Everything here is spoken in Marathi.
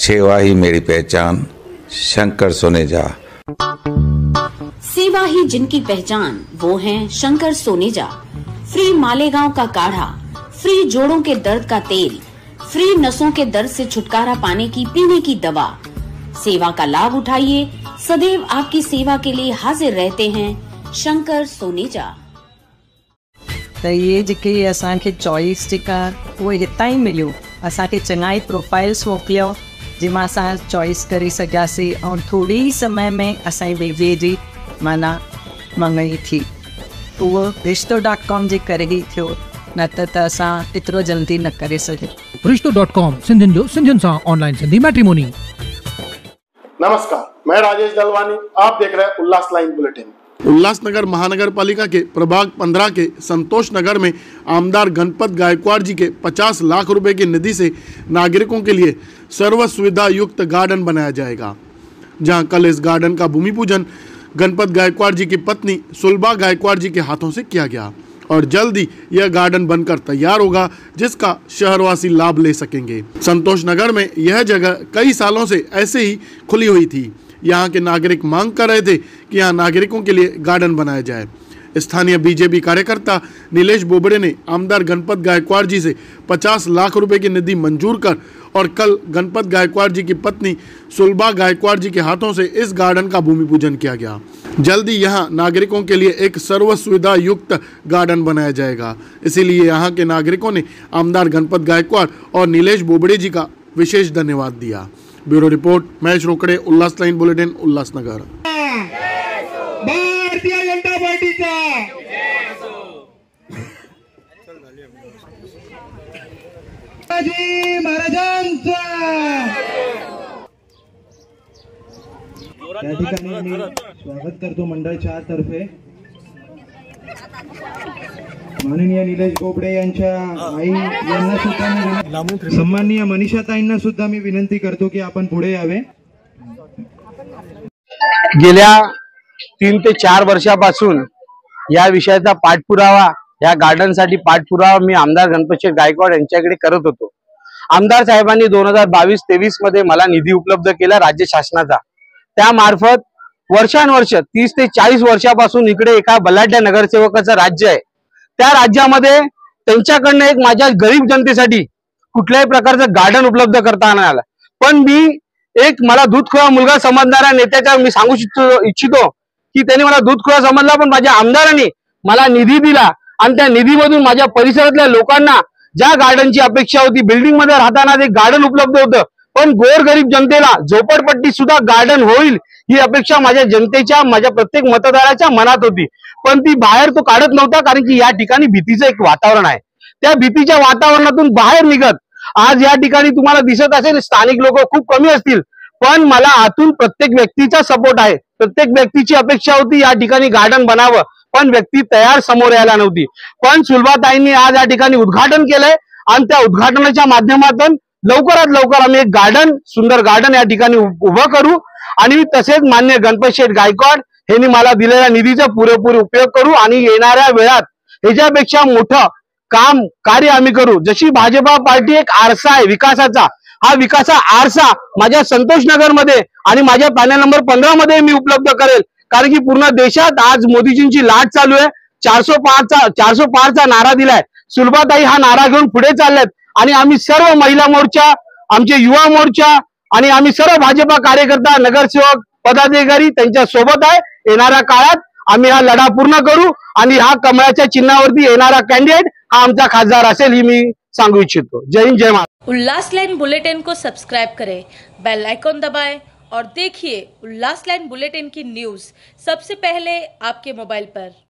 सेवा ही मेरी पहचान, शंकर सोनेजा। सेवा ही जिनकी पहचान, वो हैं शंकर सोनेजा। फ्री मालेगांव का काढ़ा, फ्री जोड़ों के दर्द का तेल, फ्री नसों के दर्द से छुटकारा पाने की पीने की दवा। सेवा का लाभ उठाइए, सदैव आपकी सेवा के लिए हाजिर रहते हैं शंकर सोनेजा। तो ये जेके असांखे चॉइस जेका वो हितां ई मिलियो, असांखे चङाई प्रोफाइल्स मोकिलियो जंहिंमां असां चॉइस करे सघियासीं ऐं थोरी ई समय में असांजी बेबीअ जी माना मंगणी थी। उहो रिश्तो.com जे करे ई थियो, न त असां एतिरो जल्दी न करे सघे। रिश्तो.com सिंधियुनि जो सिंधियुनि सां ऑनलाइन सिंधी मैट्रिमोनी। नमस्कार, मैं राजेश दलवानी, आप देख रहे हैं उल्लास लाइन बुलेटिन। उल्लासनगर महानगर पालिका के प्रभाग 15 के संतोष नगर में आमदार गणपत गायकवाड़ जी के 50 लाख रुपए की निधि से नागरिकों के लिए सर्व सुविधा युक्त गार्डन बनाया जाएगा, जहां कल इस गार्डन का भूमि पूजन गणपत गायकवाड़ जी की पत्नी सुलभा गायकवाड़ जी के हाथों से किया गया और जल्द ही यह गार्डन बनकर तैयार होगा, जिसका शहरवासी लाभ ले सकेंगे। संतोष नगर में यह जगह कई सालों से ऐसे ही खुली हुई थी। यहाँ के नागरिक मांग कर रहे थे कि यहाँ नागरिकों के लिए गार्डन बनाया जाए। स्थानीय बीजेपी कार्यकर्ता नीलेश बोबड़े ने आमदार गणपत गायकवाड़ जी से 50 लाख रुपए की निधि मंजूर कर और कल गणपत गायकवाड़ जी की पत्नी सुलभा गायकवाड़ जी के हाथों से इस गार्डन का भूमि पूजन किया गया। जल्द ही यहाँ नागरिकों के लिए एक सर्व सुविधा युक्त गार्डन बनाया जाएगा। इसीलिए यहाँ के नागरिकों ने आमदार गणपत गायकवाड़ और नीलेश बोबड़े जी का विशेष धन्यवाद दिया। ब्यूरो रिपोर्ट, महेश रोकड़े, उल्लास लाइन बुलेटिन, उल्लासनगर। भारतीय जनता पार्टीचा महाराजांचा त्या ठिकाणी मी स्वागत करतो मंडळाच्या तर्फे माननीय निलेश बोबडे यांच्या आई यांना सुद्धा, सन्माननीय मनीषाताईंना सुद्धा मी विनंती करतो की आपण पुढे यावे। गेल्या 3 ते 4 वर्षापासून या विषयाचा पाठपुरावा, या गार्डनसाठी पाठपुरावा मी आमदार गणपत गायकवाड यांच्याकडे करत होतो। आमदार साहेबांनी 2022-23 मध्ये मला निधी उपलब्ध केला राज्य शासनाचा। त्यामार्फत वर्षानुवर्ष 30 ते 40 वर्षापासून इकडे एका बलाढ्य नगरसेवकाचं राज्य आहे। त्या राज्यामध्ये त्यांच्याकडनं एक माझ्या गरीब जनतेसाठी कुठल्याही प्रकारचं गार्डन उपलब्ध करता आलं, पण मी एक मला दूधखोळा मुलगा समजणाऱ्या नेत्याच्या मी सांगू इच्छितो की त्यांनी मला दूधखोळा समजला, पण माझ्या आमदारांनी मला निधी दिला आणि त्या निधीमधून माझ्या परिसरातल्या लोकांना ज्या गार्डनची अपेक्षा होती, बिल्डिंग मध्ये राहताना ते गार्डन उपलब्ध होतं, पण गोरगरीब जनतेला झोपडपट्टी सुद्धा गार्डन होईल ही अपेक्षा माझ्या जनतेच्या, माझ्या प्रत्येक मतदाराच्या मनात होती, पण ती बाहेर तो काढत नव्हता, कारण की या ठिकाणी भीतीचं एक वातावरण आहे। त्या भीतीच्या वातावरणातून बाहेर निघत आज या ठिकाणी तुम्हाला दिसत असेल स्थानिक लोक खूप कमी असतील, पण मला आतून प्रत्येक व्यक्तीचा सपोर्ट आहे। प्रत्येक व्यक्तीची अपेक्षा होती या ठिकाणी गार्डन बनावं, पण व्यक्ती तयार समोर यायला नव्हती। पण सुलभाताईंनी आज या ठिकाणी उद्घाटन केलंय आणि त्या उद्घाटनाच्या माध्यमातून लवकरात लवकर आम्ही एक गार्डन, सुंदर गार्डन या ठिकाणी उभं करू आणि तसेच मान्य गणपत गायकवाड यांनी मला दिलेल्या निधीचा पुरेपूर उपयोग करू आणि येणाऱ्या वेळात ह्याच्यापेक्षा मोठं कार्य आम्ही करू। जशी भाजपा पार्टी एक आरसा आहे विकासाचा, हा विकासा आरसा माझ्या संतोष नगर मध्ये आणि माझ्या पॅनल नंबर 15 मध्ये मी उपलब्ध करेल, कारण की पूर्ण देशात आज मोदीजींची लाट चालू आहे। 405 चा नारा दिलाय, सुलभाताई हा नारा घेऊन पुढे चाललेत आणि आम्ही सर्व महिला मोर्चा, आमचे युवा मोर्चा आणि आम्ही सर्व भाजपा कार्यकर्ता, नगरसेवक, पदाधिकारी त्यांच्या सोबत आहे। येणाऱ्या काळात आम्ही हा लढा पूर्ण करू आणि हा कमळाच्या चिन्हावरती येणारा कैंडिडेट हा आमचा खासदार असेल ही मी सांगू इच्छितो। जय हिंद, जय महाराष्ट्र। उल्लास लाइन बुलेटिन को सब्सक्राइब करें, बेल आइकॉन दबाएं और देखिए उल्लास लाइन बुलेटिन की न्यूज़ सबसे पहले आपके मोबाइल पर।